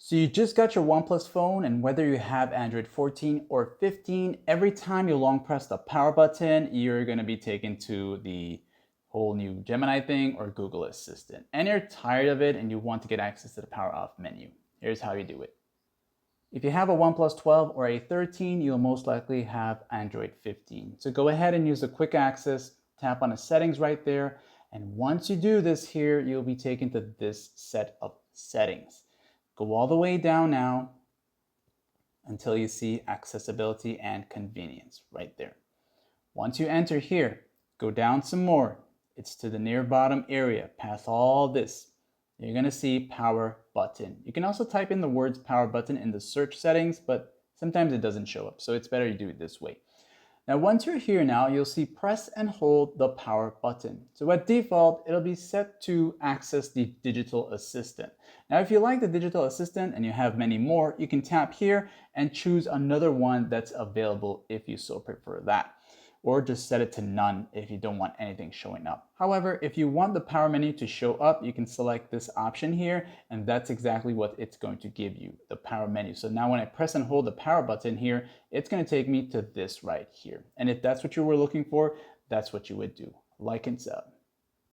So you just got your OnePlus phone, and whether you have Android 14 or 15, every time you long press the power button, you're going to be taken to the whole new Gemini thing or Google Assistant. And you're tired of it and you want to get access to the power off menu. Here's how you do it. If you have a OnePlus 12 or a 13, you'll most likely have Android 15. So go ahead and use the quick access, tap on the settings right there. And once you do this here, you'll be taken to this set of settings. Go all the way down now until you see accessibility and convenience right there. Once you enter here, go down some more. It's to the near bottom area, past all this. You're gonna see power button. You can also type in the words power button in the search settings, but sometimes it doesn't show up, so it's better you do it this way. Now, once you're here now, you'll see press and hold the power button. So at default, it'll be set to access the digital assistant. Now, if you like the digital assistant and you have many more, you can tap here and choose another one that's available if you so prefer that. Or just set it to none if you don't want anything showing up. However, if you want the power menu to show up, you can select this option here, and that's exactly what it's going to give you, the power menu. So now when I press and hold the power button here, it's going to take me to this right here. And if that's what you were looking for, that's what you would do. Like and sub.